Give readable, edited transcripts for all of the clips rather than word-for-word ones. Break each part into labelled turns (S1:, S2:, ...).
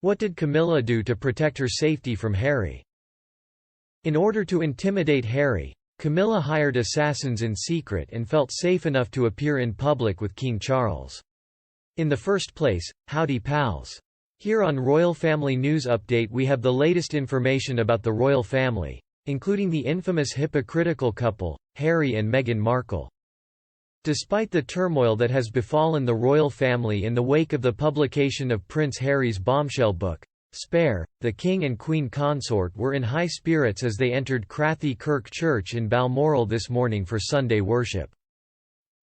S1: What did Camilla do to protect her safety from Harry? In order to intimidate Harry, Camilla hired assassins in secret and felt safe enough to appear in public with King Charles. In the first place, howdy pals. Here on Royal Family News Update we have the latest information about the royal family, including the infamous hypocritical couple, Harry and Meghan Markle. Despite the turmoil that has befallen the royal family in the wake of the publication of Prince Harry's bombshell book, Spare, the King and Queen consort were in high spirits as they entered Crathy Kirk Church in Balmoral this morning for Sunday worship.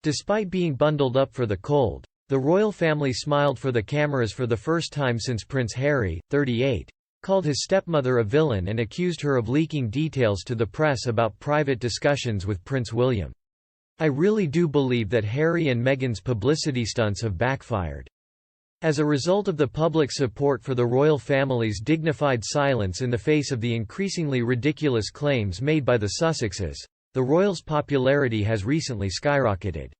S1: Despite being bundled up for the cold, the royal family smiled for the cameras for the first time since Prince Harry, 38, called his stepmother a villain and accused her of leaking details to the press about private discussions with Prince William. I really do believe that Harry and Meghan's publicity stunts have backfired. As a result of the public support for the royal family's dignified silence in the face of the increasingly ridiculous claims made by the Sussexes, the royals' popularity has recently skyrocketed.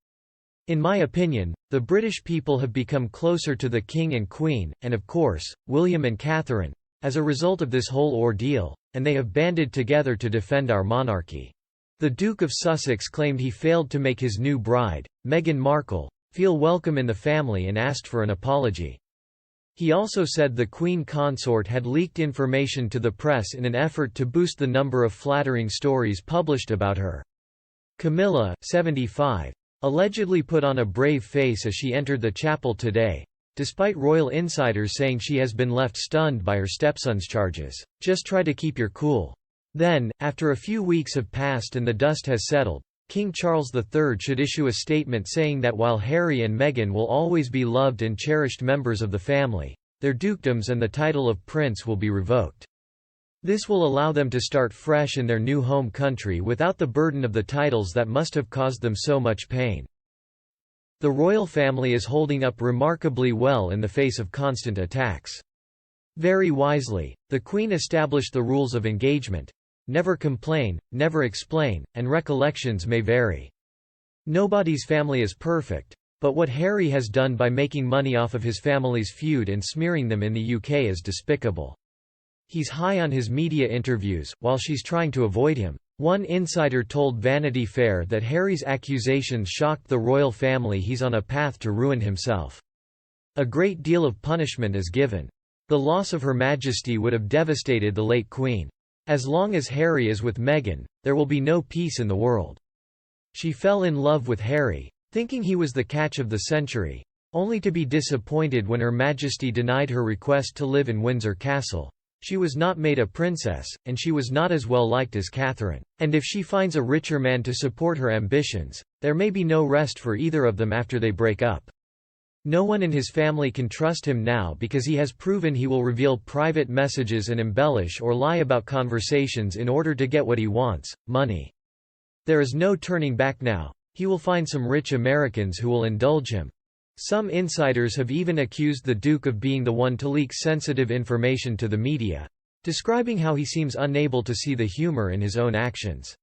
S1: In my opinion, the British people have become closer to the King and Queen, and of course, William and Catherine, as a result of this whole ordeal, and they have banded together to defend our monarchy. The Duke of Sussex claimed he failed to make his new bride, Meghan Markle, feel welcome in the family and asked for an apology. He also said the Queen consort had leaked information to the press in an effort to boost the number of flattering stories published about her. Camilla, 75, allegedly put on a brave face as she entered the chapel today, despite royal insiders saying she has been left stunned by her stepson's charges. Just try to keep your cool. Then, after a few weeks have passed and the dust has settled, King Charles III should issue a statement saying that while Harry and Meghan will always be loved and cherished members of the family, their dukedoms and the title of prince will be revoked. This will allow them to start fresh in their new home country without the burden of the titles that must have caused them so much pain. The royal family is holding up remarkably well in the face of constant attacks. Very wisely, the Queen established the rules of engagement: never complain, never explain, and recollections may vary. Nobody's family is perfect, but what Harry has done by making money off of his family's feud and smearing them in the UK is despicable. He's high on his media interviews, while she's trying to avoid him. One insider told Vanity Fair that Harry's accusations shocked the royal family. He's on a path to ruin himself. A great deal of punishment is given. The loss of Her Majesty would have devastated the late Queen. As long as Harry is with Meghan, there will be no peace in the world. She fell in love with Harry, thinking he was the catch of the century, only to be disappointed when Her Majesty denied her request to live in Windsor Castle. She was not made a princess, and she was not as well liked as Catherine. And if she finds a richer man to support her ambitions, there may be no rest for either of them after they break up. No one in his family can trust him now because he has proven he will reveal private messages and embellish or lie about conversations in order to get what he wants, money. There is no turning back now. He will find some rich Americans who will indulge him. Some insiders have even accused the Duke of being the one to leak sensitive information to the media, describing how he seems unable to see the humor in his own actions.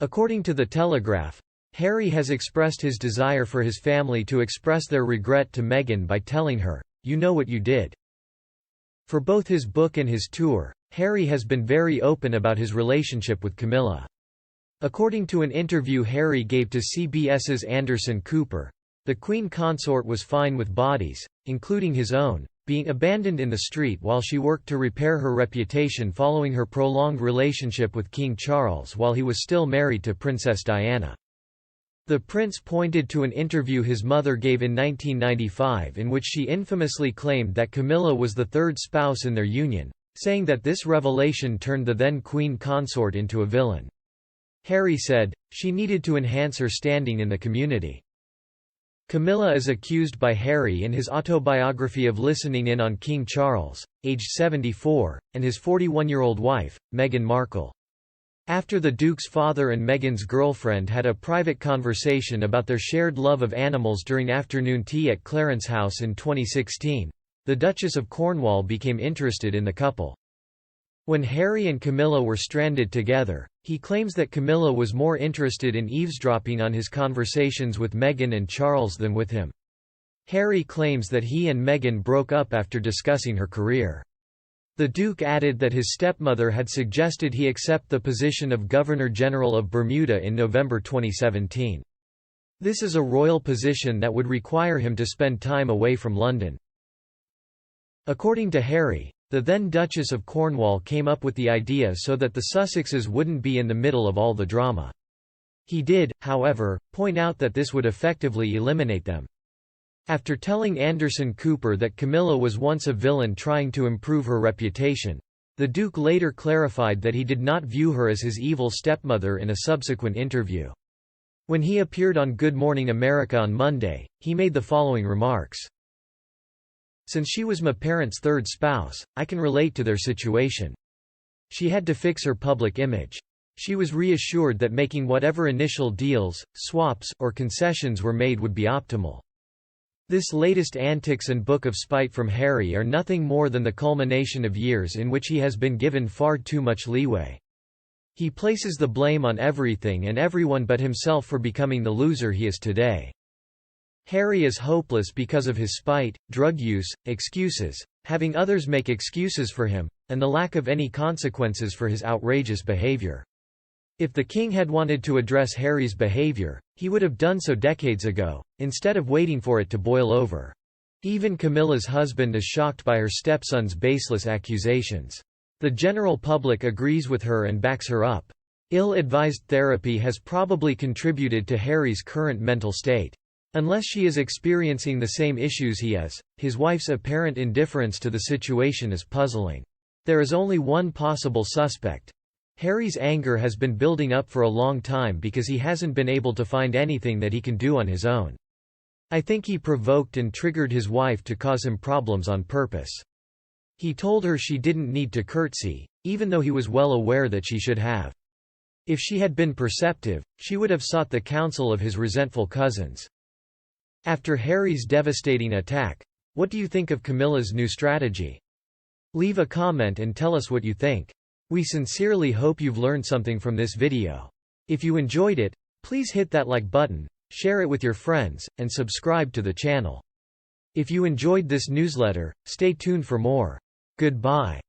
S1: According to The Telegraph, Harry has expressed his desire for his family to express their regret to Meghan by telling her, "You know what you did." For both his book and his tour, Harry has been very open about his relationship with Camilla. According to an interview Harry gave to CBS's Anderson Cooper, the Queen consort was fine with bodies, including his own, being abandoned in the street while she worked to repair her reputation following her prolonged relationship with King Charles while he was still married to Princess Diana. The prince pointed to an interview his mother gave in 1995 in which she infamously claimed that Camilla was the third spouse in their union, saying that this revelation turned the then Queen consort into a villain. Harry said, "She needed to enhance her standing in the community." Camilla is accused by Harry in his autobiography of listening in on King Charles, aged 74, and his 41-year-old wife, Meghan Markle. After the Duke's father and Meghan's girlfriend had a private conversation about their shared love of animals during afternoon tea at Clarence House in 2016, the Duchess of Cornwall became interested in the couple. When Harry and Camilla were stranded together, he claims that Camilla was more interested in eavesdropping on his conversations with Meghan and Charles than with him. Harry claims that he and Meghan broke up after discussing her career. The Duke added that his stepmother had suggested he accept the position of Governor-General of Bermuda in November 2017. This is a royal position that would require him to spend time away from London. According to Harry, the then Duchess of Cornwall came up with the idea so that the Sussexes wouldn't be in the middle of all the drama. He did, however, point out that this would effectively eliminate them. After telling Anderson Cooper that Camilla was once a villain trying to improve her reputation, the Duke later clarified that he did not view her as his evil stepmother in a subsequent interview. When he appeared on Good Morning America on Monday, he made the following remarks. "Since she was my parents' third spouse, I can relate to their situation. She had to fix her public image. She was reassured that making whatever initial deals, swaps, or concessions were made would be optimal. This latest antics and book of spite from Harry are nothing more than the culmination of years in which he has been given far too much leeway. He places the blame on everything and everyone but himself for becoming the loser he is today. Harry is hopeless because of his spite, drug use, excuses, having others make excuses for him, and the lack of any consequences for his outrageous behavior. If the king had wanted to address Harry's behavior, he would have done so decades ago, instead of waiting for it to boil over. Even Camilla's husband is shocked by her stepson's baseless accusations. The general public agrees with her and backs her up. Ill-advised therapy has probably contributed to Harry's current mental state. Unless she is experiencing the same issues he is, his wife's apparent indifference to the situation is puzzling. There is only one possible suspect. Harry's anger has been building up for a long time because he hasn't been able to find anything that he can do on his own. I think he provoked and triggered his wife to cause him problems on purpose. He told her she didn't need to curtsy, even though he was well aware that she should have. If she had been perceptive, she would have sought the counsel of his resentful cousins. After Harry's devastating attack, what do you think of Camilla's new strategy? Leave a comment and tell us what you think. We sincerely hope you've learned something from this video. If you enjoyed it, please hit that like button, share it with your friends, and subscribe to the channel. If you enjoyed this newsletter, stay tuned for more. Goodbye.